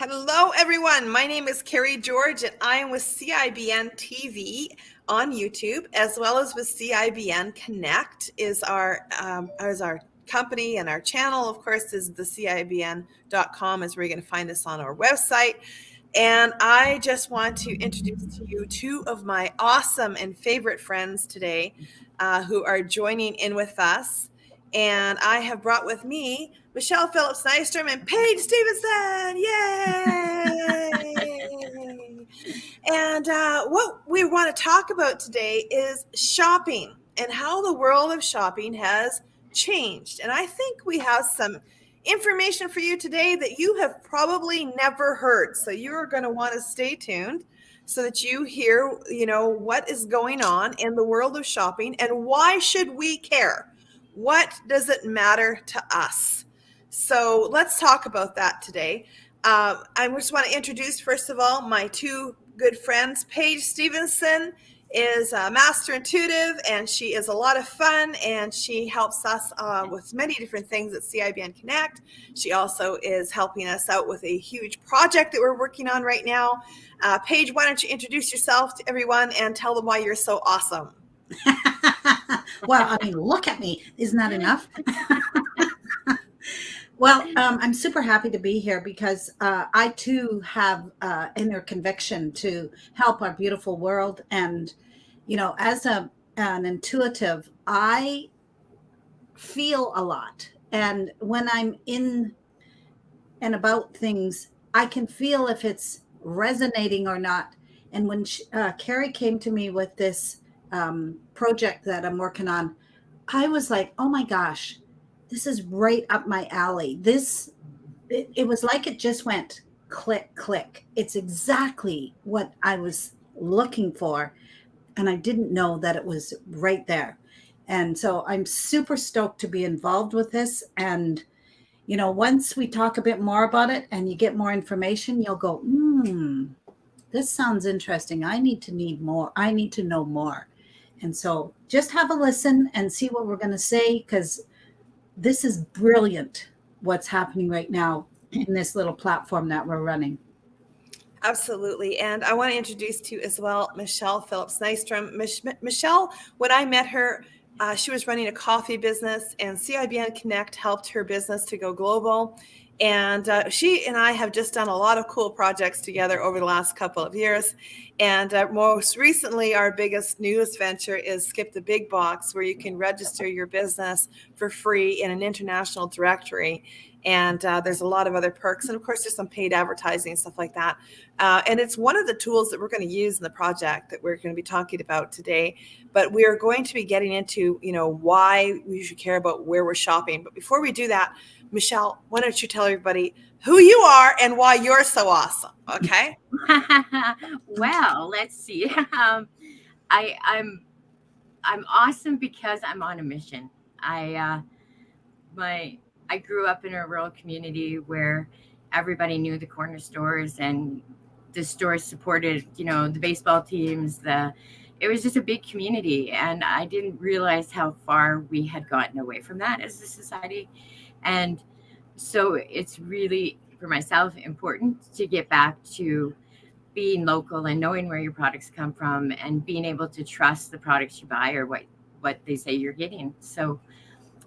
Hello, everyone. My name is Carrie George, and I am with CIBN TV on YouTube, as well as with CIBN Connect. Is our company, and our channel, of course, is the CIBN.com, is where you're going to find us on our website. And I just want to introduce to you two of my awesome and favorite friends today, who are joining in with us. And I have brought with me Michelle Phillips Nystrom and Paige Stevenson. Yay! And what we want to talk about today is shopping and how the world of shopping has changed. And I think we have some information for you today that you have probably never heard. So you're going to want to stay tuned so that you hear, what is going on in the world of shopping and why should we care? What does it matter to us? So let's talk about that today. I just want to introduce, first of all, my two good friends. Paige Stevenson is a master intuitive, and she is a lot of fun, and she helps us with many different things at CIBN Connect. She also is helping us out with a huge project that we're working on right now. Paige, why don't you introduce yourself to everyone and tell them why you're so awesome? Well, I mean, look at me. Isn't that enough? Well, I'm super happy to be here because I too have inner conviction to help our beautiful world. And, as an intuitive, I feel a lot. And when I'm in and about things, I can feel if it's resonating or not. And when Carrie came to me with this project that I'm working on, I was like, oh my gosh, this is right up my alley. It was like it just went click, click. It's exactly what I was looking for. And I didn't know that it was right there. And so I'm super stoked to be involved with this. And, once we talk a bit more about it and you get more information, you'll go, this sounds interesting. I need to know more. And so just have a listen and see what we're going to say, because this is brilliant what's happening right now in this little platform that we're running. Absolutely. And I want to introduce to you as well Michelle Phillips Nystrom. Michelle, when I met her, she was running a coffee business, and CIBN Connect helped her business to go global. And she and I have just done a lot of cool projects together over the last couple of years. And most recently, our biggest newest venture is Skip the Big Box, where you can register your business for free in an international directory. And there's a lot of other perks. And of course, there's some paid advertising and stuff like that. And it's one of the tools that we're going to use in the project that we're going to be talking about today. But we are going to be getting into, why we should care about where we're shopping. But before we do that, Michelle, why don't you tell everybody who you are and why you're so awesome? Okay. Well, let's see. I'm awesome because I'm on a mission. I grew up in a rural community where everybody knew the corner stores, and the stores supported, the baseball teams. It was just a big community, and I didn't realize how far we had gotten away from that as a society. And so it's really, for myself, important to get back to being local and knowing where your products come from and being able to trust the products you buy or what they say you're getting. So,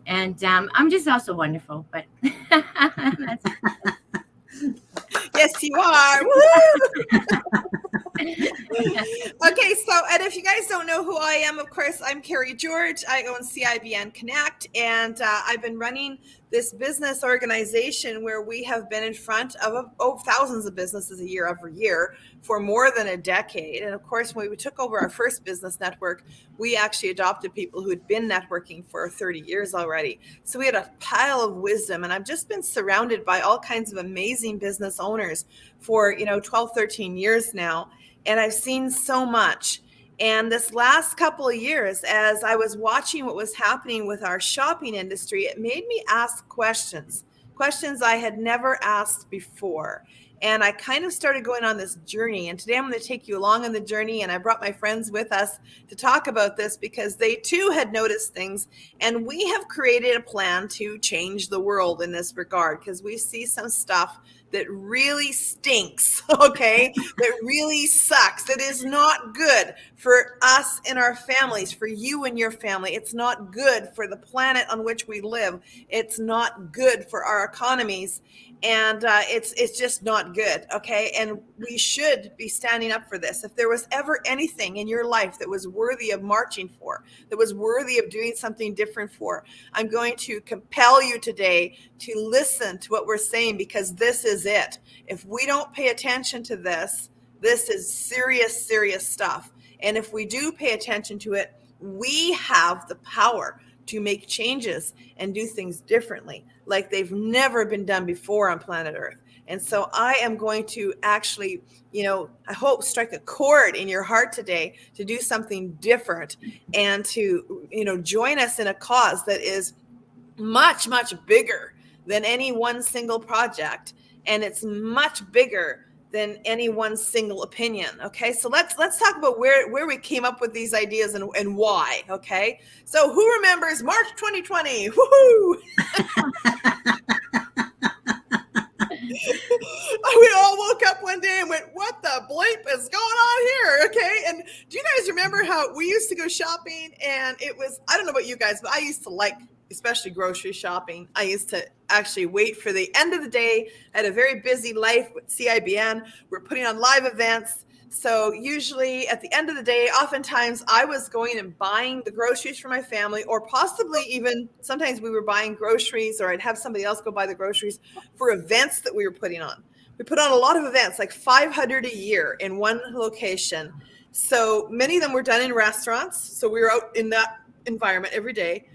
and I'm just also wonderful, but that's Yes, you are. Woo! Okay, so, and if you guys don't know who I am, of course, I'm Carrie George. I own CIBN Connect, and I've been running this business organization where we have been in front of thousands of businesses a year every year for more than a decade. And of course, when we took over our first business network, we actually adopted people who had been networking for 30 years already. So we had a pile of wisdom, and I've just been surrounded by all kinds of amazing business owners for 12, 13 years now. And I've seen so much. And this last couple of years, as I was watching what was happening with our shopping industry, it made me ask questions I had never asked before. And I kind of started going on this journey. And today I'm going to take you along on the journey. And I brought my friends with us to talk about this because they too had noticed things. And we have created a plan to change the world in this regard because we see some stuff that really stinks, okay? That really sucks. That is not good for us and our families, for you and your family. It's not good for the planet on which we live. It's not good for our economies. And it's just not good, okay? And we should be standing up for this. If there was ever anything in your life that was worthy of marching for, that was worthy of doing something different for, I'm going to compel you today to listen to what we're saying because this is it. If we don't pay attention to this, this is serious, serious stuff. And if we do pay attention to it, we have the power to make changes and do things differently like they've never been done before on planet Earth. And so I am going to actually, I hope strike a chord in your heart today to do something different and to, join us in a cause that is much, much bigger than any one single project. And it's much bigger than any one single opinion. Okay, so let's talk about where we came up with these ideas and why. Okay, so who remembers March 2020? Woohoo! We all woke up one day and went, what the bleep is going on here? Okay, and do you guys remember how we used to go shopping and it was, I don't know about you guys, but I used to like, especially grocery shopping. I used to actually wait for the end of the day. I had a very busy life with CIBN. We're putting on live events. So usually at the end of the day, oftentimes I was going and buying the groceries for my family, or possibly even sometimes we were buying groceries, or I'd have somebody else go buy the groceries for events that we were putting on. We put on a lot of events, like 500 a year in one location. So many of them were done in restaurants. So we were out in that environment every day,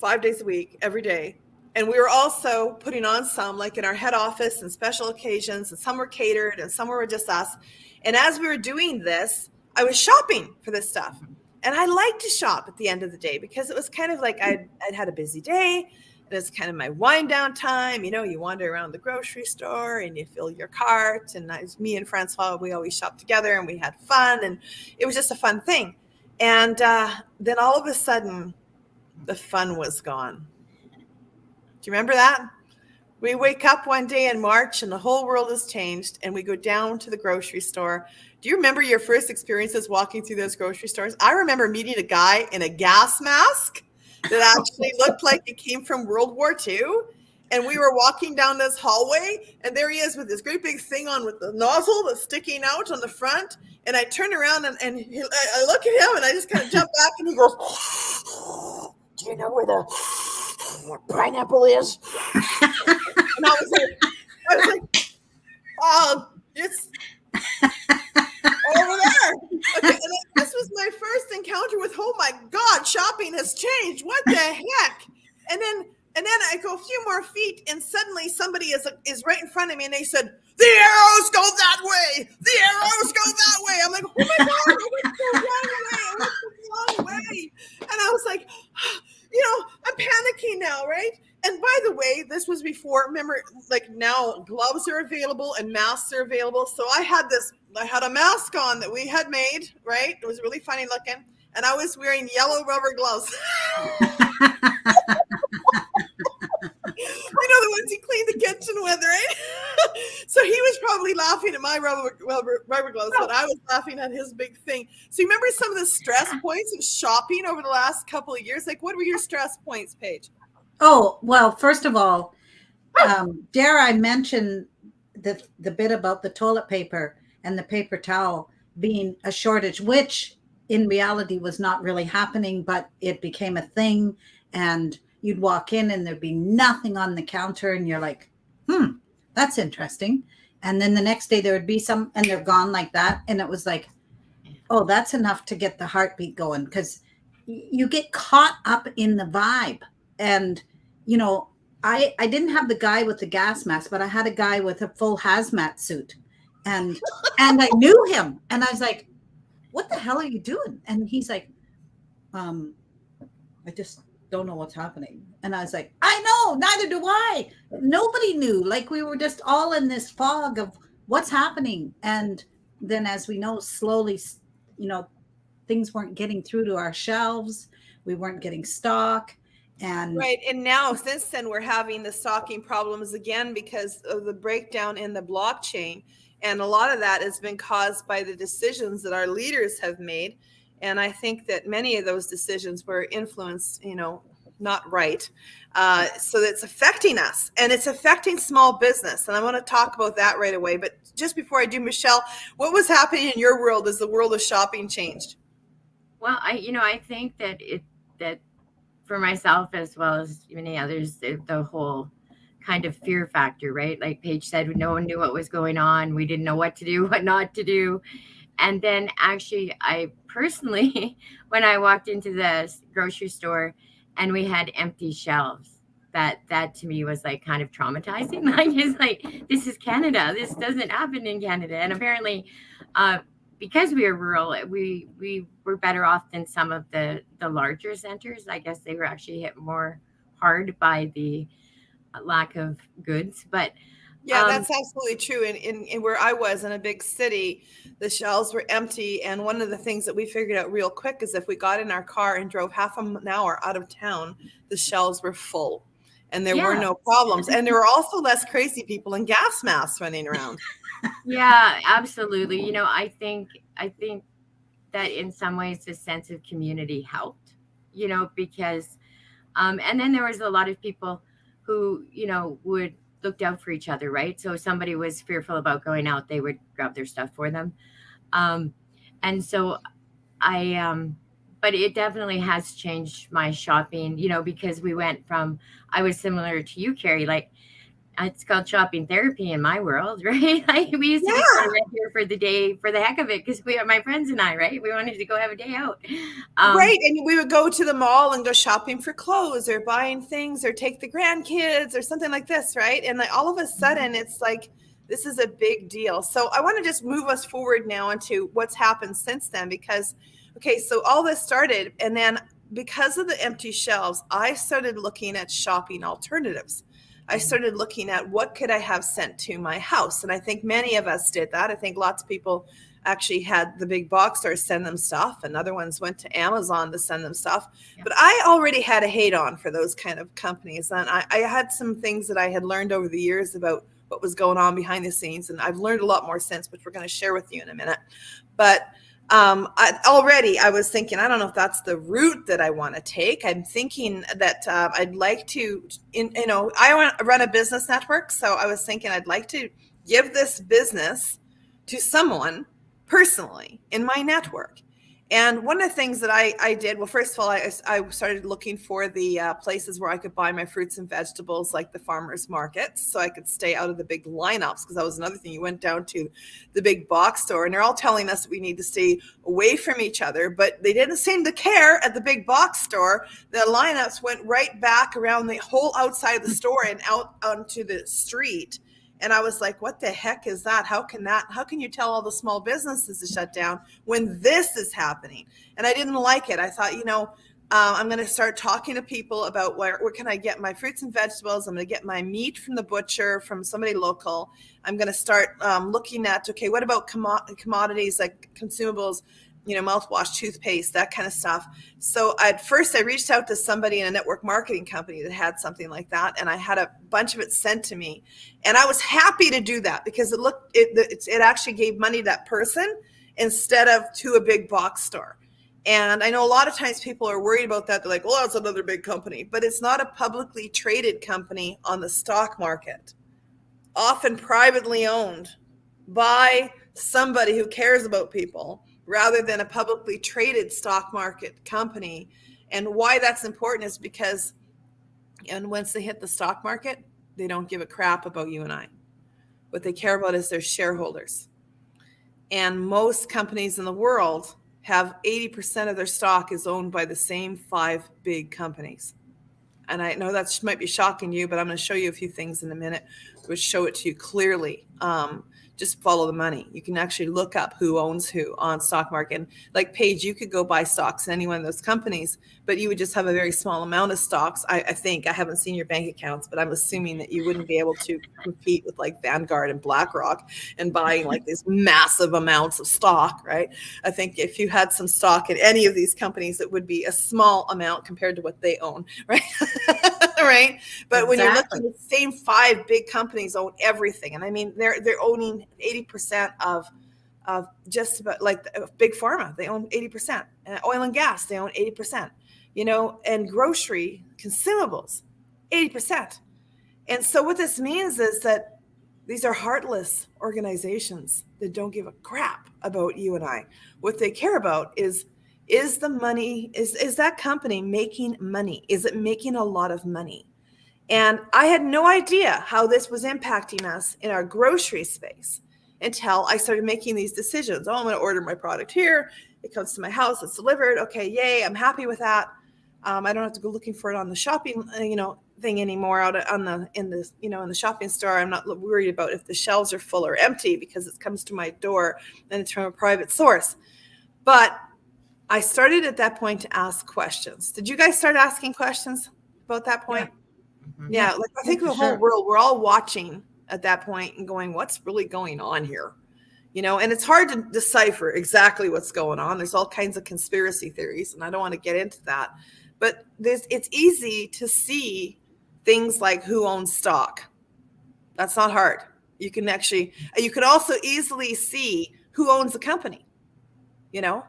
5 days a week, every day. And we were also putting on some like in our head office and special occasions, and some were catered and some were just us. And as we were doing this, I was shopping for this stuff. And I liked to shop at the end of the day because it was kind of like I'd had a busy day. And it's kind of my wind down time. You wander around the grocery store and you fill your cart. And me and Francois, we always shopped together and we had fun. And it was just a fun thing. And then all of a sudden, the fun was gone. Do you remember that? We wake up one day in March and the whole world has changed and we go down to the grocery store. Do you remember your first experiences walking through those grocery stores? I remember meeting a guy in a gas mask that actually looked like it came from World War II. And we were walking down this hallway and there he is with this great big thing on with the nozzle that's sticking out on the front. And I turn around and I look at him and I just kind of jump back and he goes, do you know where the pineapple is? And I was like, it's over there. Okay, and this was my first encounter with, oh my God, shopping has changed. What the heck? And then I go a few more feet, and suddenly somebody is right in front of me, and they said, "The arrows go that way. The arrows go that way." I'm like, oh my God, I went the wrong way. I went the wrong way. And I was like, I'm panicking now, right? And by the way, this was before, remember, like now gloves are available and masks are available. So I had a mask on that we had made, right? It was really funny looking. And I was wearing yellow rubber gloves. The ones you clean the kitchen with, right? So he was probably laughing at my rubber gloves, but I was laughing at his big thing. So you remember some of the stress points of shopping over the last couple of years? Like, what were your stress points, Paige? Oh, well, first of all, dare I mention the bit about the toilet paper and the paper towel being a shortage, which in reality was not really happening, but it became a thing. And you'd walk in and there'd be nothing on the counter and you're like, that's interesting. And then the next day there would be some and they're gone like that. And it was like, oh, that's enough to get the heartbeat going, because you get caught up in the vibe. And, I didn't have the guy with the gas mask, but I had a guy with a full hazmat suit. And I knew him. And I was like, what the hell are you doing? And he's like, I just don't know what's happening. And I was like, I know, neither do I. Nobody knew. Like we were just all in this fog of what's happening. And then, as we know, slowly, you know, things weren't getting through to our shelves. We weren't getting stock. And Right. And now, since then, we're having the stocking problems again because of the breakdown in the blockchain. And a lot of that has been caused by the decisions that our leaders have made. And I think that many of those decisions were influenced, not right. So it's affecting us and it's affecting small business. And I want to talk about that right away. But just before I do, Michelle, what was happening in your world as the world of shopping changed? Well, I think that for myself as well as many others, the whole kind of fear factor, right? Like Paige said, no one knew what was going on. We didn't know what to do, what not to do. And then actually, I personally, when I walked into the grocery store and we had empty shelves, that to me was like kind of traumatizing. Like it's like this is Canada. This doesn't happen in Canada. And apparently, uh, because we are rural, we were better off than some of the larger centers. I guess they were actually hit more hard by the lack of goods. But Yeah, um, that's absolutely true. In where I was in a big city, the shelves were empty. And one of the things that we figured out real quick is if we got in our car and drove half an hour out of town, the shelves were full and there were yeah, no problems. And there were also less crazy people in gas masks running around. yeah, absolutely. I think that in some ways the sense of community helped, because and then there was a lot of people who, would looked out for each other, right? So if somebody was fearful about going out, they would grab their stuff for them. Um, and so I but it definitely has changed my shopping, because we went from I was similar to you, Carrie, like it's called shopping therapy in my world, right? Like we used to just go to Yeah. Red Deer for the day for the heck of it because we are my friends and I, right? We wanted to go have a day out. Right. Um, And we would go to the mall and go shopping for clothes or buying things or take the grandkids or something like this. Right. And like all of a sudden, it's like, this is a big deal. So I want to just move us forward now into what's happened since then because, okay, so all this started. And then because of the empty shelves, I started looking at shopping alternatives. I started looking at what could I have sent to my house. And I think many of us did that. I think lots of people actually had the big box stores send them stuff and other ones went to Amazon to send them stuff. yeah, But I already had a hate on for those kind of companies. And I had some things that I had learned over the years about what was going on behind the scenes. And I've learned a lot more since, which we're going to share with you in a minute. But I was thinking, I don't know if that's the route that I want to take. I'm thinking that I'd like to, I run a business network. So I was thinking I'd like to give this business to someone personally in my network. And one of the things that I did, well, first of all, I started looking for the places where I could buy my fruits and vegetables, like the farmers markets, so I could stay out of the big lineups. Because that was another thing. You went down to the big box store, and they're all telling us that we need to stay away from each other, but they didn't seem to care at the big box store. The lineups went right back around the whole outside of the store and out onto the street. And I was like, what the heck is that? How can you tell all the small businesses to shut down when this is happening? And I didn't like it. I thought, I'm going to start talking to people about where can I get my fruits and vegetables. I'm going to get my meat from the butcher, from somebody local. I'm going to start looking at, okay, what about commodities like consumables, mouthwash, toothpaste, that kind of stuff. So at first I reached out to somebody in a network marketing company that had something like that. And I had a bunch of it sent to me. And I was happy to do that because it actually gave money to that person instead of to a big box store. And I know a lot of times people are worried about that. They're like, well, that's another big company, but it's not a publicly traded company on the stock market, often privately owned by somebody who cares about people rather than a publicly traded stock market company. And why that's important is because, and once they hit the stock market, they don't give a crap about you and I. What they care about is their shareholders. And most companies in the world have 80% of their stock is owned by the same five big companies. And I know that might be shocking you, but I'm going to show you a few things in a minute which show it to you clearly. Just follow the money. You can actually look up who owns who on stock market. And like Paige, you could go buy stocks in any one of those companies, but you would just have a very small amount of stocks. I think I haven't seen your bank accounts, but I'm assuming that you wouldn't be able to compete with like Vanguard and BlackRock and buying like these massive amounts of stock, right? I think if you had some stock in any of these companies, it would be a small amount compared to what they own, right? Right. But when you're Exactly. looking at the same five big companies own everything. And I mean, they're owning 80% of just about like big pharma. They own 80%. Oil and gas, they own 80%, and grocery consumables, 80%. And so what this means is that these are heartless organizations that don't give a crap about you and I. What they care about is the money, is that company making money? Is it making a lot of money? And I had no idea how this was impacting us in our grocery space until I started making these decisions. Oh, I'm going to order my product here. It comes to my house. It's delivered. Okay, yay! I'm happy with that. I don't have to go looking for it on the shopping, thing anymore out in the shopping store. I'm not worried about if the shelves are full or empty because it comes to my door and it's from a private source. But I started at that point to ask questions. Did you guys start asking questions about that point? Yeah, like I think for the whole sure. world, we're all watching at that point and going, what's really going on here? And it's hard to decipher exactly what's going on. There's all kinds of conspiracy theories, and I don't want to get into that. But it's easy to see things like who owns stock. That's not hard. You can also easily see who owns the company, you know?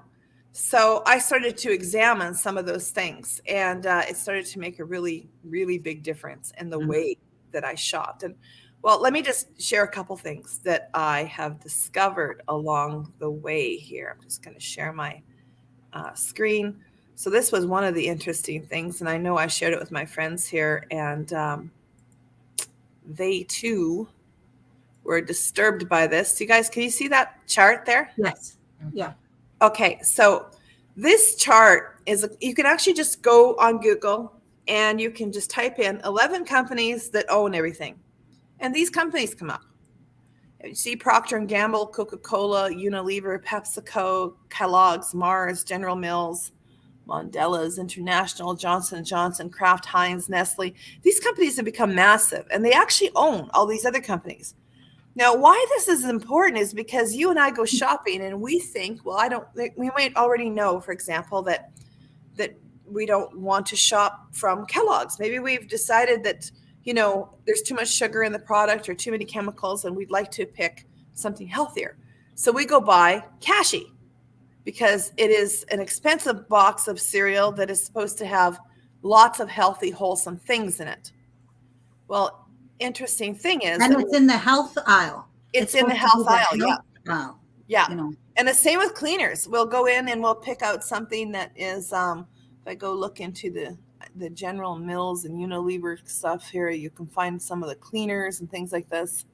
So I started to examine some of those things, and it started to make a really, really big difference in the way that I shopped. And well, let me just share a couple things that I have discovered along the way here. I'm just going to share my screen. So this was one of the interesting things, and I know I shared it with my friends here, and they too were disturbed by this. You guys, can you see that chart there? Yes. Yeah. Okay, so this chart you can actually just go on Google and you can just type in 11 companies that own everything. And these companies come up. You see Procter & Gamble, Coca-Cola, Unilever, PepsiCo, Kellogg's, Mars, General Mills, Mondelez International, Johnson & Johnson, Kraft Heinz, Nestle. These companies have become massive, and they actually own all these other companies. Now, why this is important is because you and I go shopping and we think, well, we might already know, for example, that we don't want to shop from Kellogg's. Maybe we've decided that, there's too much sugar in the product or too many chemicals, and we'd like to pick something healthier. So we go buy Kashi because it is an expensive box of cereal that is supposed to have lots of healthy, wholesome things in it. Well, interesting thing is And that it's in the health aisle. it's in the supposed to health be the aisle. Yeah. health aisle, Yeah. you know. And the same with cleaners. We'll go in and we'll pick out something that is, if I go look into the General Mills and Unilever stuff here, you can find some of the cleaners and things like this.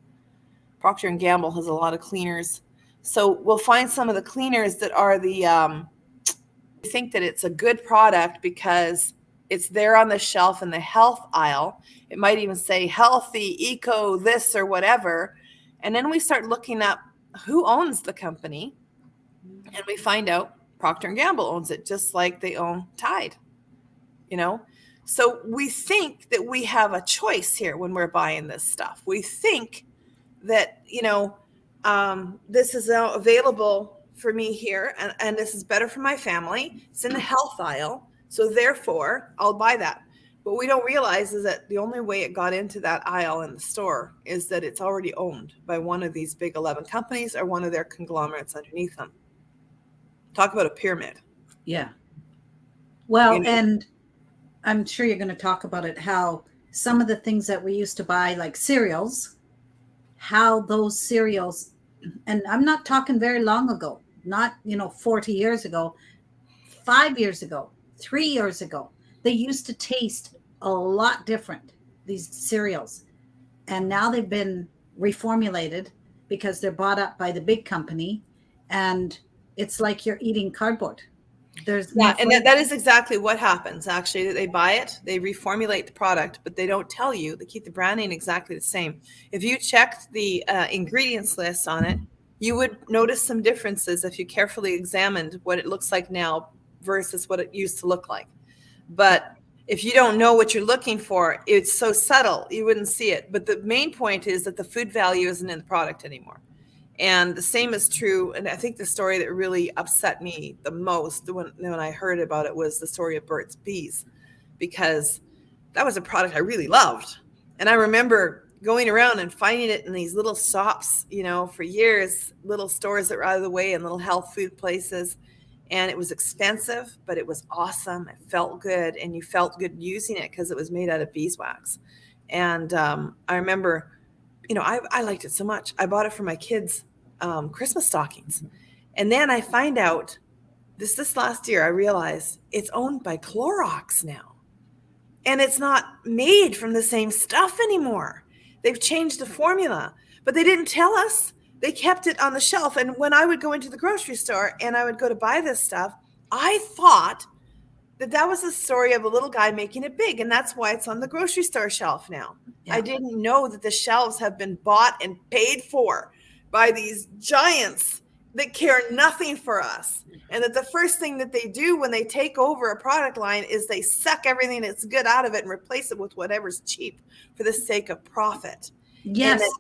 Procter & Gamble has a lot of cleaners. So we'll find some of the cleaners that are we think that it's a good product because it's there on the shelf in the health aisle. It might even say healthy, eco, this or whatever. And then we start looking up who owns the company, and we find out Procter & Gamble owns it, just like they own Tide, So we think that we have a choice here when we're buying this stuff. We think that, this is now available for me here, and this is better for my family. It's in the health aisle, so therefore I'll buy that. What we don't realize is that the only way it got into that aisle in the store is that it's already owned by one of these big 11 companies or one of their conglomerates underneath them. Talk about a pyramid. Yeah. Well, and I'm sure you're going to talk about it, how some of the things that we used to buy, like cereals, how those cereals, and I'm not talking very long ago, not, 40 years ago, 5 years ago, 3 years ago, they used to taste a lot different, these cereals. And now they've been reformulated because they're bought up by the big company. And it's like you're eating cardboard. There's Yeah, more and flavor. that is exactly what happens. Actually, they buy it, they reformulate the product, but they don't tell you. They keep the branding exactly the same. If you checked the ingredients list on it, you would notice some differences if you carefully examined what it looks like now versus what it used to look like. Yeah. But if you don't know what you're looking for, it's so subtle, you wouldn't see it. But the main point is that the food value isn't in the product anymore. And the same is true. And I think the story that really upset me the most when I heard about it was the story of Burt's Bees, because that was a product I really loved. And I remember going around and finding it in these little shops, for years, little stores that were out of the way and little health food places. And it was expensive, but it was awesome. It felt good. And you felt good using it because it was made out of beeswax. And I remember I liked it so much. I bought it for my kids' Christmas stockings. And then I find out this last year, I realized it's owned by Clorox now. And it's not made from the same stuff anymore. They've changed the formula, but they didn't tell us. They kept it on the shelf. And when I would go into the grocery store and I would go to buy this stuff, I thought that was the story of a little guy making it big, and that's why it's on the grocery store shelf now. I Yeah. didn't know that the shelves have been bought and paid for by these giants that care nothing for us, and that the first thing that they do when they take over a product line is they suck everything that's good out of it and replace it with whatever's cheap for the sake of profit. And Yes. that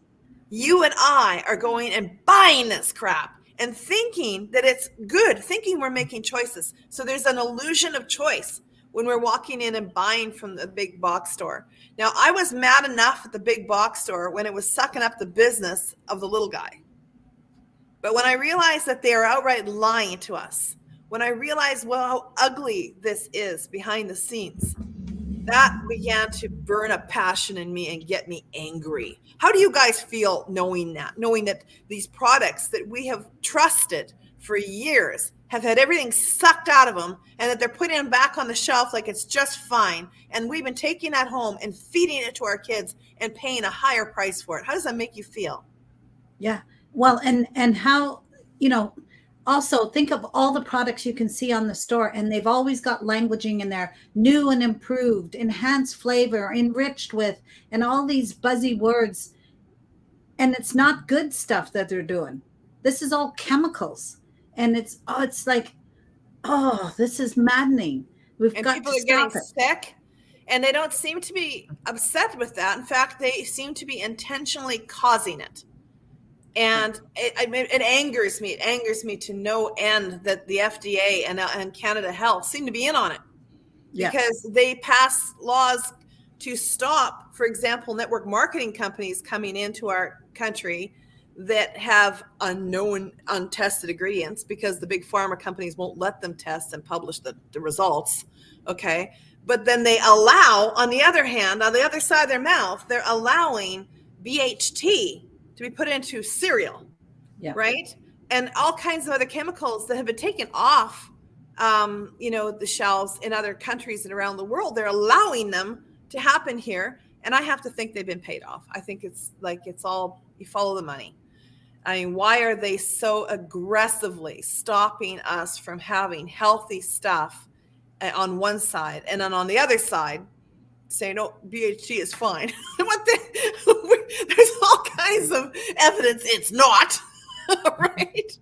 you and I are going and buying this crap and thinking that it's good, thinking we're making choices. So there's an illusion of choice when we're walking in and buying from the big box store. Now, I was mad enough at the big box store when it was sucking up the business of the little guy. But when I realized that they are outright lying to us, when I realized, well, how ugly this is behind the scenes, that began to burn a passion in me and get me angry. How do you guys feel knowing that these products that we have trusted for years have had everything sucked out of them, and that they're putting them back on the shelf like it's just fine, and we've been taking that home and feeding it to our kids and paying a higher price for it? How does that make you feel? Yeah. Well, and how, you know, also think of all the products you can see on the store, and they've always got languaging in there: new and improved, enhanced flavor, enriched with, and all these buzzy words. And it's not good stuff that they're doing. This is all chemicals. And it's like, oh, this is maddening. We've And got people to are getting stop it. sick, and they don't seem to be upset with that. In fact, they seem to be intentionally causing it. Yeah. And it angers me. It angers me to no end that the FDA and Canada Health seem to be in on it, Yeah. because they pass laws to stop, for example, network marketing companies coming into our country that have unknown, untested ingredients, because the big pharma companies won't let them test and publish the results. Okay. But then they allow, on the other hand, on the other side of their mouth, they're allowing BHT to be put into cereal, Yeah. right? And all kinds of other chemicals that have been taken off, the shelves in other countries and around the world. They're allowing them to happen here. And I have to think they've been paid off. I think it's like, it's all, you follow the money. I mean, why are they so aggressively stopping us from having healthy stuff on one side, and then on the other side saying, "Oh, BHT is fine"? There's all kinds of evidence it's not, right?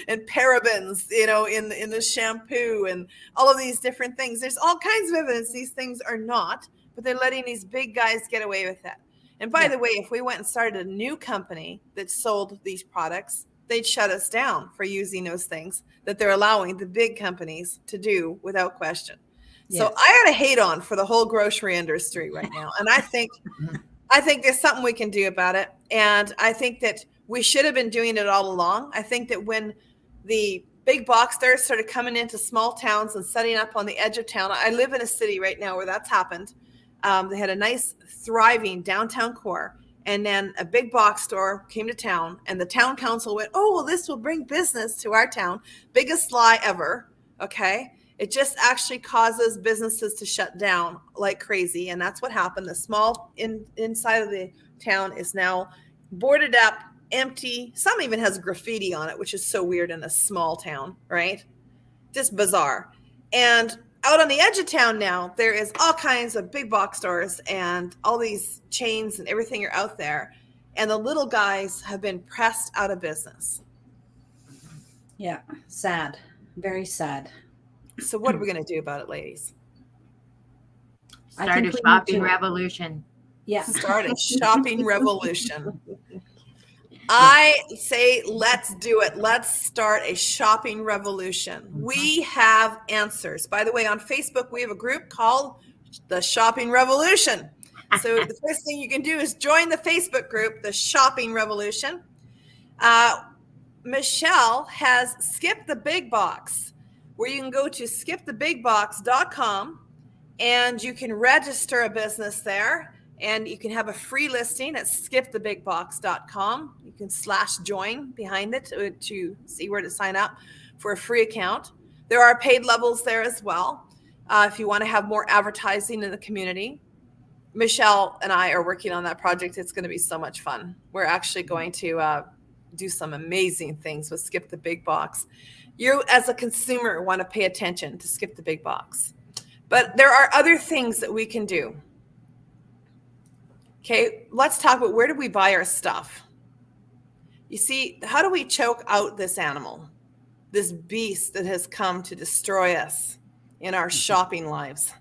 And parabens, in the shampoo and all of these different things. There's all kinds of evidence these things are not, but they're letting these big guys get away with it. And by Yeah. the way, if we went and started a new company that sold these products, they'd shut us down for using those things that they're allowing the big companies to do without question. So Yes. I got to hate on for the whole grocery industry right now. And I think there's something we can do about it. And I think that we should have been doing it all along. I think that when the big box stores started coming into small towns and setting up on the edge of town, I live in a city right now where that's happened. They had a nice, thriving downtown core. And then a big box store came to town, and the town council went, "Oh, well, this will bring business to our town." Biggest lie ever. Okay. It just actually causes businesses to shut down like crazy. And that's what happened. The small inside of the town is now boarded up, empty. Some even has graffiti on it, which is so weird in a small town, right? just bizarre. And out on the edge of town now, there is all kinds of big box stores and all these chains and everything are out there. And the little guys have been pressed out of business. Yeah, sad, very sad. So what are we going to do about it, ladies? I Start a think we need shopping to, revolution. yeah. Start a shopping revolution. I say, let's do it. Let's start a shopping revolution. We have answers. By the way, on Facebook, we have a group called the Shopping Revolution. So the first thing you can do is join the Facebook group, the Shopping Revolution. Michelle has Skip the Big Box, where you can go to skipthebigbox.com and you can register a business there. And you can have a free listing at skipthebigbox.com. You can /join behind it to see where to sign up for a free account. There are paid levels there as well if you want to have more advertising in the community. Michelle and I are working on that project. It's going to be so much fun. We're actually going to do some amazing things with Skip the Big Box. You, as a consumer, want to pay attention to Skip the Big Box. But there are other things that we can do. Okay, let's talk about where do we buy our stuff? You see, how do we choke out this animal, this beast that has come to destroy us in our shopping lives?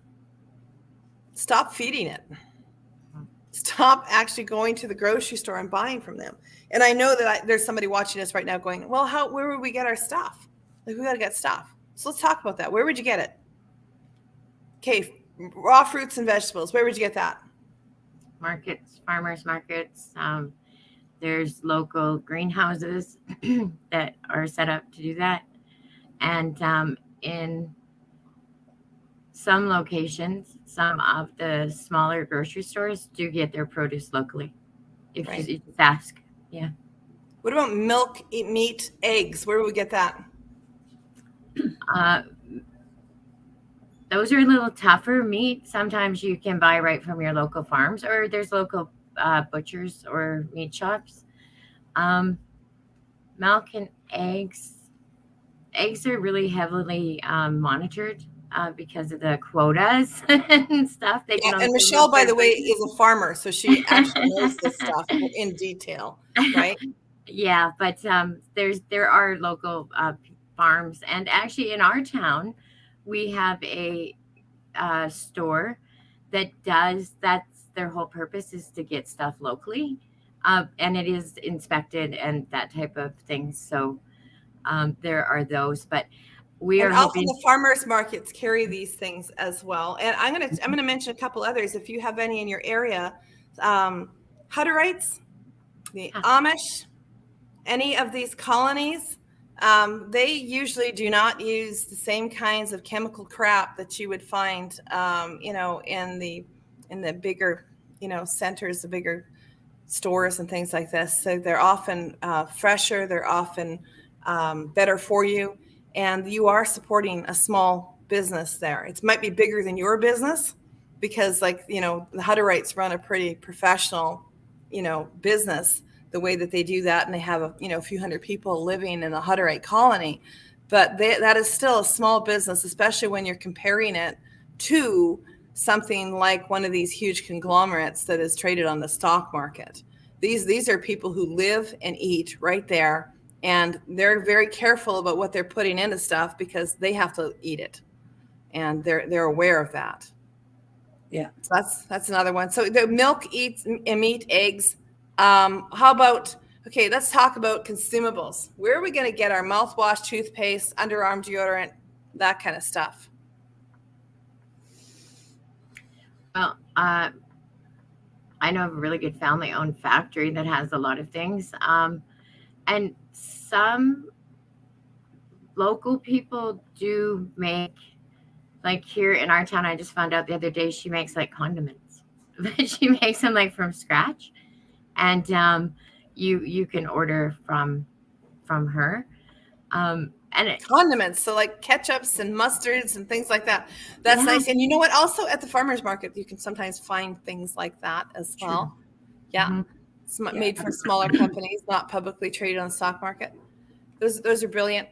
Stop feeding it. Stop actually going to the grocery store and buying from them. And I know that there's somebody watching us right now going, well, where would we get our stuff? Like, we got to get stuff. So let's talk about that. Where would you get it? Okay, raw fruits and vegetables. Where would you get that? Markets, farmers markets. There's local greenhouses that are set up to do that. And in some locations, some of the smaller grocery stores do get their produce locally. If Right. you just ask. Yeah. What about milk, meat, eggs? Where do we get that? Those are a little tougher. Meat, sometimes you can buy right from your local farms, or there's local butchers or meat shops. Milk and eggs. Eggs are really heavily monitored because of the quotas and stuff. They can Yeah, only and put Michelle, by the way, certain is a farmer, so she actually knows this stuff in detail, right? Yeah, but there are local farms, and actually in our town, we have a store that does that's their whole purpose is to get stuff locally, and it is inspected and that type of thing. So there are those, but we And are often hoping. the farmers markets carry these things as well. And I'm gonna mention a couple others if you have any in your area. Hutterites, the Amish, any of these colonies, they usually do not use the same kinds of chemical crap that you would find, in the bigger, centers, the bigger stores and things like this. So they're often fresher. They're often better for you, and you are supporting a small business there. It might be bigger than your business because, the Hutterites run a pretty professional, business the way that they do that, and they have a few hundred people living in the Hutterite colony, but that is still a small business, especially when you're comparing it to something like one of these huge conglomerates that is traded on the stock market. These are people who live and eat right there, and they're very careful about what they're putting into stuff because they have to eat it, and they're aware of that. Yeah. So that's another one. So the milk, eats, and meat, eggs. How about, okay, let's talk about consumables. Where are we going to get our mouthwash, toothpaste, underarm deodorant, that kind of stuff? Well, I know of a really good family-owned factory that has a lot of things, and some local people do make, like here in our town. I just found out the other day she makes like condiments, but she makes them like from scratch, and you can order from her. And Condiments, so like ketchups and mustards and things like that. That's yeah, nice. And you know what? Also at the farmers market, you can sometimes find things like that as true. well. Yeah, Mhm. it's made for smaller companies, not publicly traded on the stock market. Those are brilliant.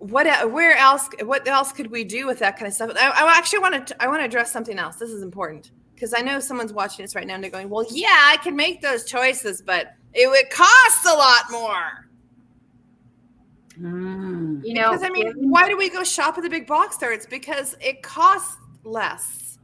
what else could we do with that kind of stuff? I actually I want to address something else. This is important because I know someone's watching this right now and they're going, well, yeah, I can make those choices, but it would cost a lot more. Because I mean, why do we go shop at the big box store? It's because it costs less.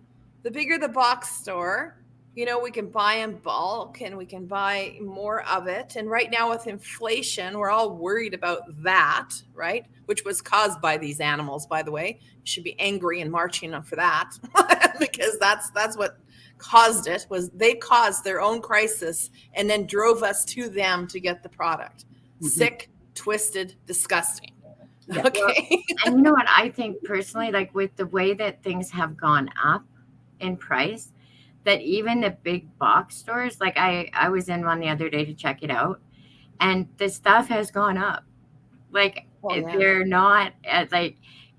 The bigger the box store, we can buy in bulk and we can buy more of it. And right now with inflation, we're all worried about that, right? Which was caused by these animals, by the way. You should be angry and marching for that because that's what caused it. Was they caused their own crisis and then drove us to them to get the product. Sick, twisted, disgusting. Yeah. Okay. Well, and you know what I think personally, like with the way that things have gone up in price, that even the big box stores, like I was in one the other day to check it out, and the stuff has gone up. Like they're not like,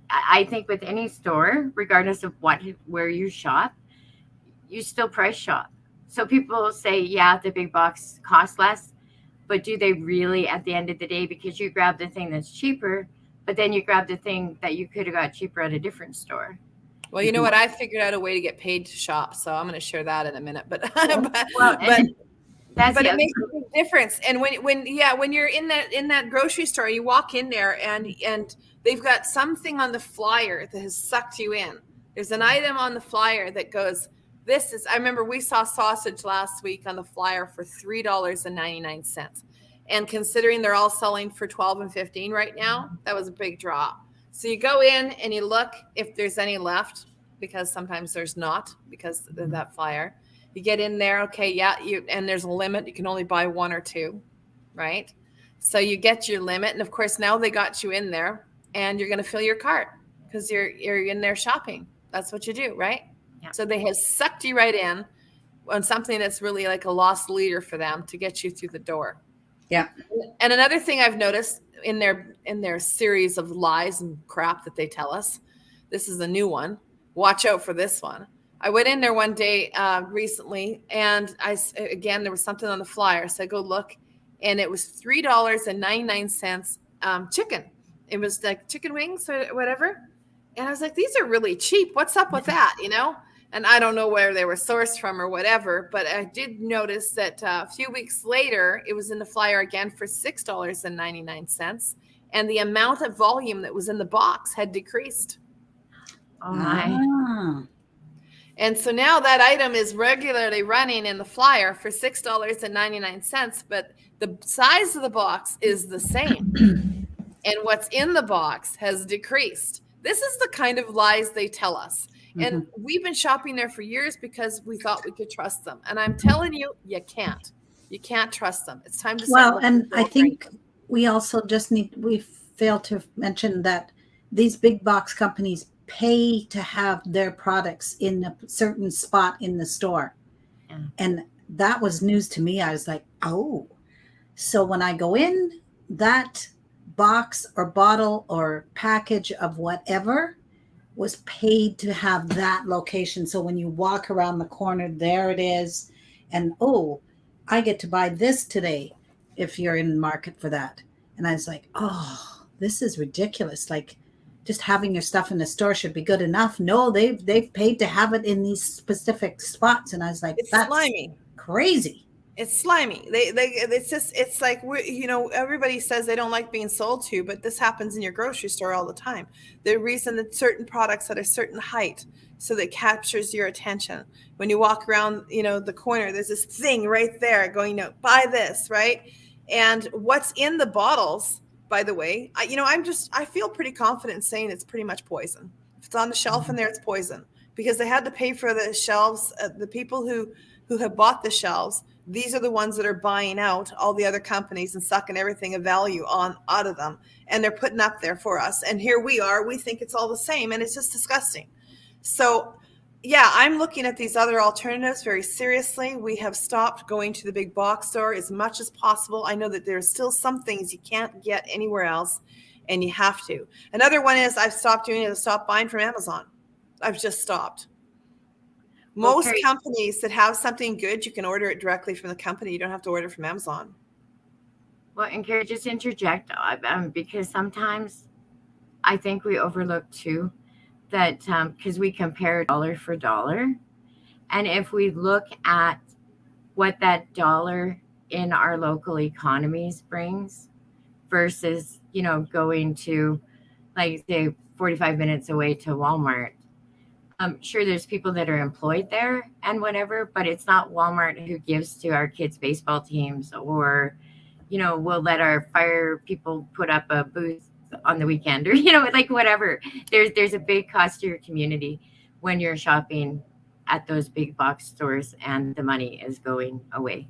I think with any store, regardless of where you shop, you still price shop. So people say, yeah, the big box costs less, but do they really at the end of the day? Because you grab the thing that's cheaper, but then you grab the thing that you could have got cheaper at a different store. Well, you know what? I figured out a way to get paid to shop, so I'm going to share that in a minute. But it makes a big difference. And when you're in that grocery store, you walk in there and they've got something on the flyer that has sucked you in. There's an item on the flyer that goes, I remember we saw sausage last week on the flyer for $3.99. And considering they're all selling for $12 and $15 right now, that was a big draw. So you go in and you look if there's any left, because sometimes there's not because of that flyer. You get in there, okay, and there's a limit. You can only buy one or two, right? So you get your limit, and of course now they got you in there, and you're going to fill your cart because you're in there shopping. That's what you do, right? Yeah. So they have sucked you right in on something that's really like a lost leader for them to get you through the door. Yeah. And another thing I've noticed in their series of lies and crap that they tell us, this is a new one. Watch out for this one. I went in there one day recently, and there was something on the flyer. So I go look, and it was $3.99 chicken. It was like chicken wings or whatever. And I was like, these are really cheap. What's up with that, And I don't know where they were sourced from or whatever, but I did notice that a few weeks later, it was in the flyer again for $6.99. And the amount of volume that was in the box had decreased. Oh my. And so now that item is regularly running in the flyer for $6.99, but the size of the box is the same. And what's in the box has decreased. This is the kind of lies they tell us. And we've been shopping there for years because we thought we could trust them. And I'm telling you, you can't. You can't trust them. It's time to Well, and I think we also we failed to mention that these big box companies pay to have their products in a certain spot in the store. Yeah. And that was news to me. I was like, oh, so when I go in, that box or bottle or package of whatever was paid to have that location. So when you walk around the corner, there it is. And, oh, I get to buy this today if you're in the market for that. And I was like, oh, this is ridiculous. Like, just having your stuff in the store should be good enough. No, they've paid to have it in these specific spots. And I was like, that's slimy. Crazy. It's slimy. It's like, everybody says they don't like being sold to, but this happens in your grocery store all the time. The reason that certain products at a certain height, so that captures your attention. When you walk around, the corner, there's this thing right there going, buy this, right? And what's in the bottles, by the way, I feel pretty confident saying it's pretty much poison. If it's on the shelf in there, it's poison because they had to pay for the shelves. The people who have bought the shelves, these are the ones that are buying out all the other companies and sucking everything of value out of them. And they're putting up there for us. And here we are, we think it's all the same, and it's just disgusting. So yeah, I'm looking at these other alternatives very seriously. We have stopped going to the big box store as much as possible. I know that there's still some things you can't get anywhere else, and you have to. Another one is I've stopped doing it. I've stopped buying from Amazon. I've just stopped. Most companies that have something good, you can order it directly from the company. You don't have to order from Amazon. Well, and can I just interject? Because sometimes I think we overlook too that because we compare dollar for dollar, and if we look at what that dollar in our local economies brings versus going to, like, say, 45 minutes away to Walmart. Sure, there's people that are employed there and whatever, but it's not Walmart who gives to our kids' baseball teams, or, we'll let our fire people put up a booth on the weekend, or, like, whatever. There's a big cost to your community when you're shopping at those big box stores and the money is going away.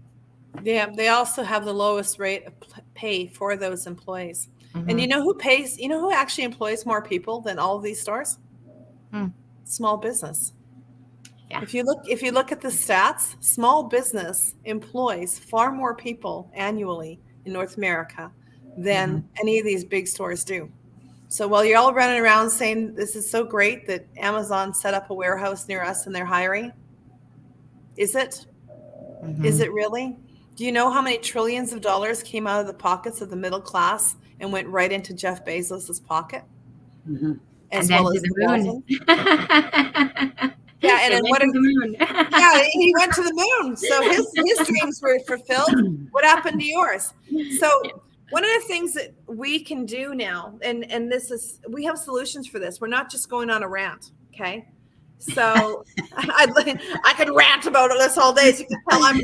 Yeah, they also have the lowest rate of pay for those employees. And Hmm. you know who actually employs more people than all of these stores? Hmm. Small business. Yeah. If you look at the stats, small business employs far more people annually in North America Hmm. than any of these big stores do. So while you're all running around saying this is so great that Amazon set up a warehouse near us and they're hiring, is it? Is Hmm. it really? Do you know how many trillions of dollars came out of the pockets of the middle class and went right into Jeff Bezos's pocket, Hmm. as And then well to as the the moon. Waltons? Yeah, and It then went what? to the Yeah, he went to the moon, so his dreams were fulfilled. What happened to yours? So one of the things that we can do now, and this is, we have solutions for this. We're not just going on a rant, okay? So I could rant about this all day. As you can tell, I'm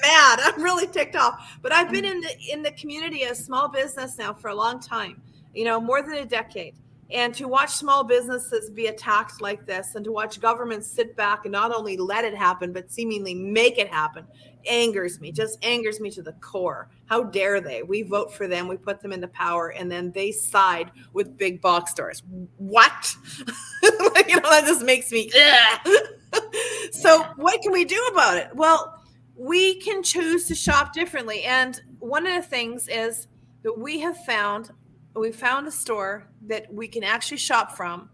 mad. I'm really ticked off. But I've been in the community as small business now for a long time. More than a decade. And to watch small businesses be attacked like this, and to watch governments sit back and not only let it happen, but seemingly make it happen, angers me, just angers me to the core. How dare they? We vote for them, we put them into power, and then they side with big box stores. What? That just makes me, ugh. So, Yeah. what can we do about it? Well, we can choose to shop differently. And one of the things is that we found a store that we can actually shop from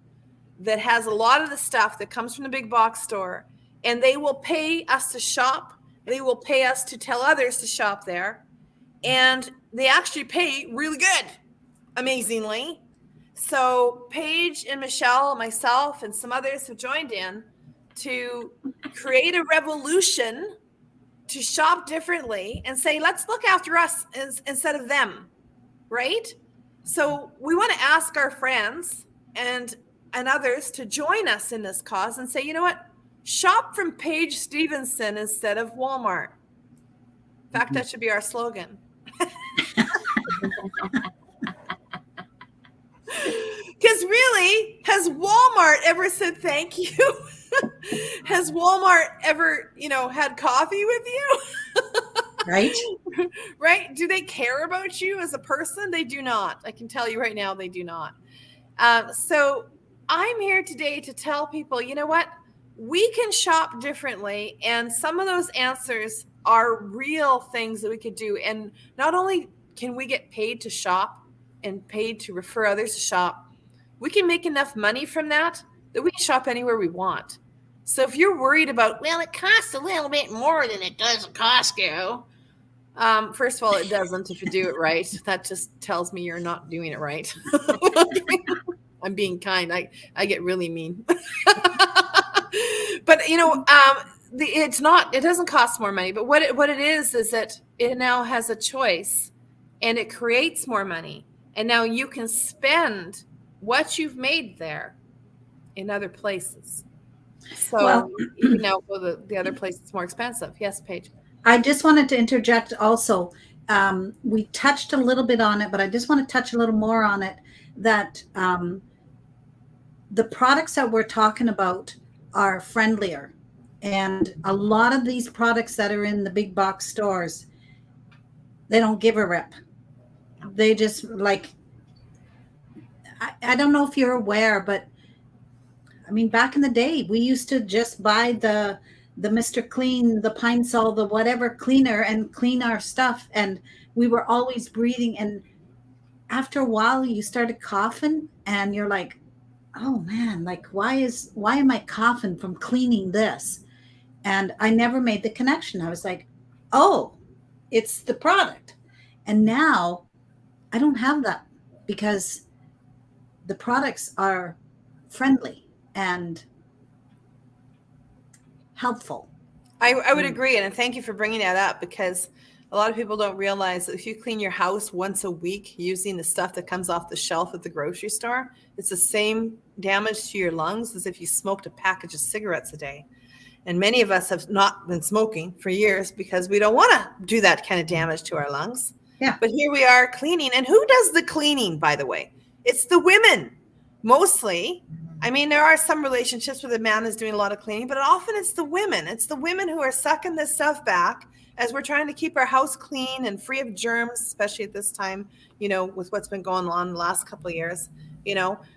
that has a lot of the stuff that comes from the big box store, and they will pay us to shop. They will pay us to tell others to shop there, and they actually pay really good, amazingly. So Paige and Michelle, myself, and some others have joined in to create a revolution to shop differently and say, let's look after us instead of them, right? So we want to ask our friends and others to join us in this cause and say, you know what? Shop from Paige Stevenson instead of Walmart. In fact, that should be our slogan. Because really, has Walmart ever said thank you? Has Walmart ever, had coffee with you? Right? Right? Do they care about you as a person? They do not. I can tell you right now, they do not. So I'm here today to tell people, you know what? We can shop differently. And some of those answers are real things that we could do. And not only can we get paid to shop and paid to refer others to shop, we can make enough money from that we can shop anywhere we want. So if you're worried about, well, it costs a little bit more than it does at Costco. First of all, it doesn't if you do it right. That just tells me you're not doing it right. I'm being kind. I get really mean. But it's not. It doesn't cost more money. But what it is that it now has a choice, and it creates more money. And now you can spend what you've made there in other places. So Well, you can now go the other place that's more expensive. Yes, Paige. I just wanted to interject also. We touched a little bit on it, but I just want to touch a little more on it, that the products that we're talking about are friendlier. And a lot of these products that are in the big box stores, they don't give a rip. They just like, I don't know if you're aware, but I mean, back in the day, we used to just buy the Mr. Clean, the Pine Sol, the whatever cleaner, and clean our stuff. And we were always breathing. And after a while, you started coughing, and you're like, oh man, like why am I coughing from cleaning this? And I never made the connection. I was like, oh, it's the product. And now I don't have that, because the products are friendly and helpful. I would agree, and thank you for bringing that up, because a lot of people don't realize that if you clean your house once a week using the stuff that comes off the shelf at the grocery store, it's the same damage to your lungs as if you smoked a package of cigarettes a day. And many of us have not been smoking for years because we don't want to do that kind of damage to our lungs. Yeah. But here we are cleaning. And who does the cleaning, by the way? It's the women, mostly. I mean, there are some relationships where the man is doing a lot of cleaning, but often it's the women. It's the women who are sucking this stuff back as we're trying to keep our house clean and free of germs, especially at this time, with what's been going on the last couple of years,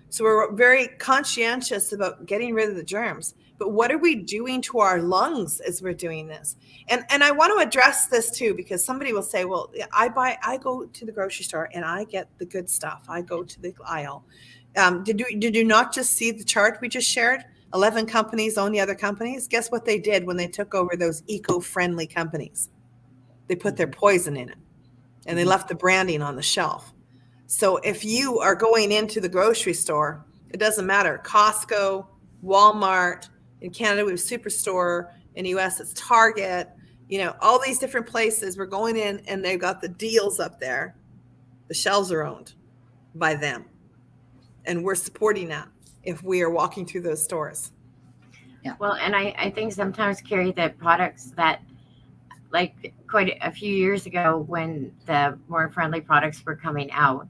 So we're very conscientious about getting rid of the germs. But what are we doing to our lungs as we're doing this? And I want to address this too, because somebody will say, well, I go to the grocery store and I get the good stuff. I go to the aisle. Did you not just see the chart we just shared? 11 companies own the other companies. Guess what they did when they took over those eco-friendly companies? They put their poison in it, and they left the branding on the shelf. So if you are going into the grocery store, it doesn't matter. Costco, Walmart, in Canada we have Superstore, in the US it's Target, all these different places. We're going in and they've got the deals up there. The shelves are owned by them. And we're supporting that if we are walking through those stores. Yeah. Well, and I think sometimes, Carrie, that products that, like quite a few years ago when the more friendly products were coming out,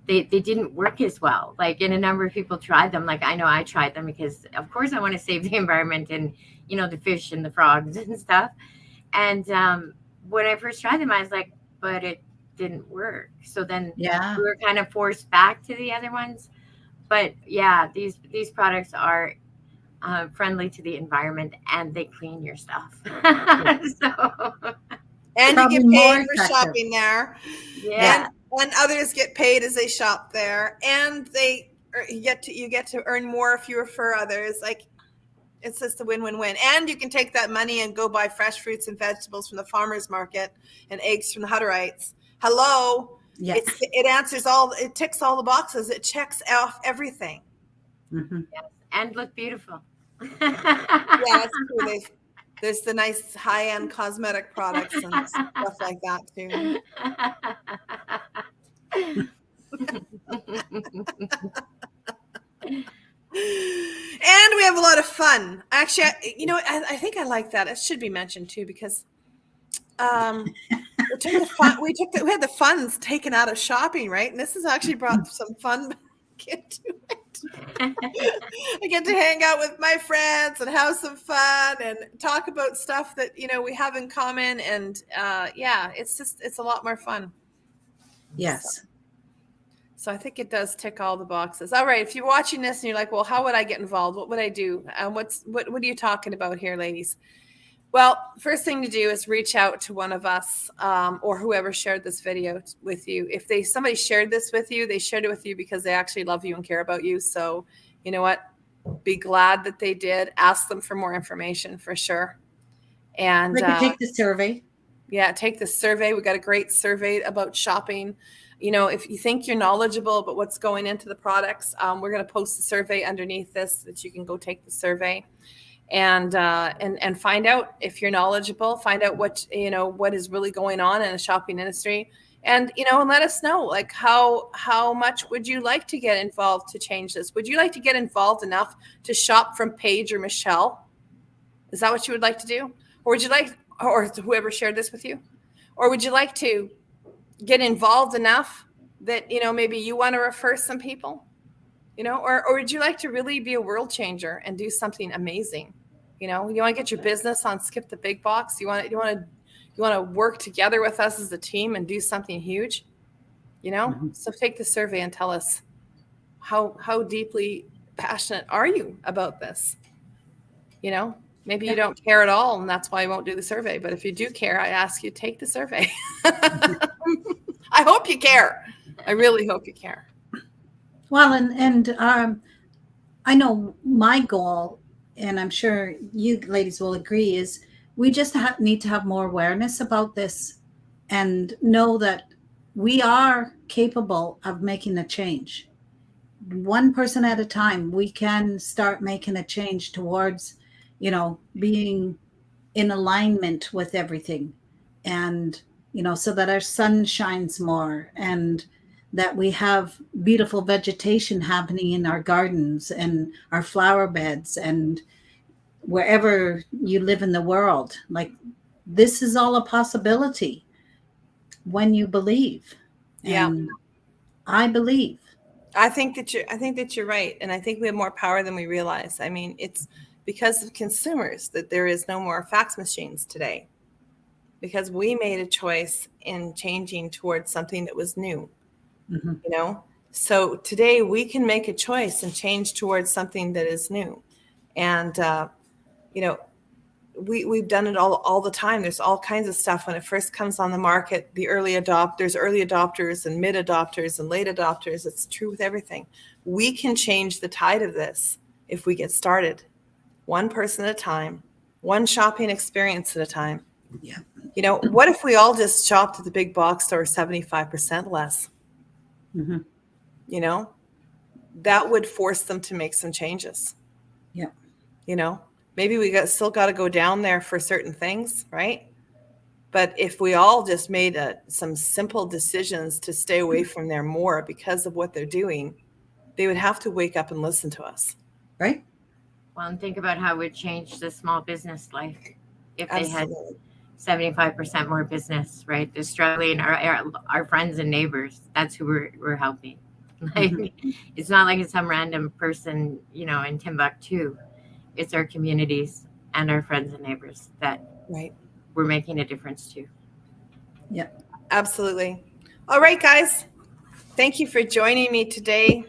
they didn't work as well. Like, and a number of people tried them. Like, I know I tried them because, of course, I want to save the environment and, the fish and the frogs and stuff. And when I first tried them, I was like, but it didn't work. So then we were kind of forced back to the other ones. But yeah, these products are friendly to the environment, and they clean your stuff. And you get paid for shopping there. Yeah. And others get paid as they shop there, and you get to earn more if you refer others. Like, it's just a win-win-win. And you can take that money and go buy fresh fruits and vegetables from the farmers market and eggs from the Hutterites. Hello. Yeah. It ticks all the boxes. It checks off everything. Mm-hmm. Yes. And look beautiful. Yeah, that's true. There's the nice high-end cosmetic products and stuff like that too. And we have a lot of fun. Actually, I think I like that. It should be mentioned too, because we had the funds taken out of shopping, right? And this has actually brought some fun back into it. I get to hang out with my friends and have some fun and talk about stuff that we have in common, and it's a lot more fun. Yes. So I think it does tick all the boxes. All right, if you're watching this and you're like, well, how would I get involved? What would I do? What are you talking about here, ladies? Well, first thing to do is reach out to one of us or whoever shared this video with you. If somebody shared this with you, they shared it with you because they actually love you and care about you. So you know what? Be glad that they did. Ask them for more information for sure. And we can take the survey. Yeah, take the survey. We got a great survey about shopping. If you think you're knowledgeable about what's going into the products, we're going to post the survey underneath this that you can go take the survey and find out if you're knowledgeable, find out what is really going on in the shopping industry, and let us know, like, how much would you like to get involved to change this? Would you like to get involved enough to shop from Paige or Michelle? Is that what you would like to do? Or would you like, or whoever shared this with you, or would you like to get involved enough that maybe you want to refer some people, or would you like to really be a world changer and do something amazing? You want to get your business on Skip the Big Box. You want to work together with us as a team and do something huge. Mm-hmm. So take the survey and tell us how deeply passionate are you about this. Maybe you don't care at all, and that's why you won't do the survey. But if you do care, I ask you to take the survey. I hope you care. I really hope you care. Well, and I know my goal, and I'm sure you ladies will agree, is we just need to have more awareness about this and know that we are capable of making a change. one person at a time, we can start making a change towards, being in alignment with everything. And, so that our sun shines more, and that we have beautiful vegetation happening in our gardens and our flower beds and wherever you live in the world. Like, this is all a possibility when you believe. Yeah. And I believe. I think that you're right, and I think we have more power than we realize. I mean, it's because of consumers that there is no more fax machines today, because we made a choice in changing towards something that was new. Mm-hmm. So today we can make a choice and change towards something that is new, and you know, we've done it all the time. There's all kinds of stuff when it first comes on the market. The early adopters and mid adopters and late adopters. It's true with everything. We can change the tide of this if we get started, one person at a time, one shopping experience at a time. Yeah. What if we all just shopped at the big box store 75% less? Mm-hmm. That would force them to make some changes. Yeah. Maybe we still got to go down there for certain things, right? But if we all just made some simple decisions to stay away from there more because of what they're doing, they would have to wake up and listen to us. Right. Well, and think about how it would change the small business life if they Absolutely. had 75% more business, right? The struggling, our friends and neighbors, that's who we're helping. Like, it's not like it's some random person, in Timbuktu. It's our communities and our friends and neighbors that Right. we're making a difference to. Yeah. Absolutely. All right, guys. Thank you for joining me today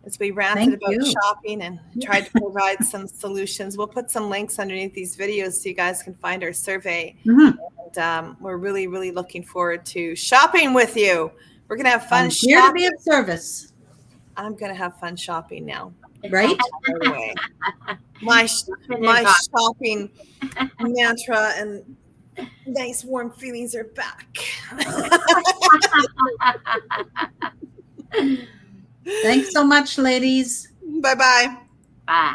as we ranted Thank about you. shopping and tried to provide some solutions. We'll put some links underneath these videos so you guys can find our survey. Mm-hmm. And we're really, really looking forward to shopping with you. We're going to have fun I'm here to shopping. be of service. I'm going to have fun shopping now. Right. By the way, my shopping mantra and nice warm feelings are back. Thanks so much, ladies. Bye-bye. Bye.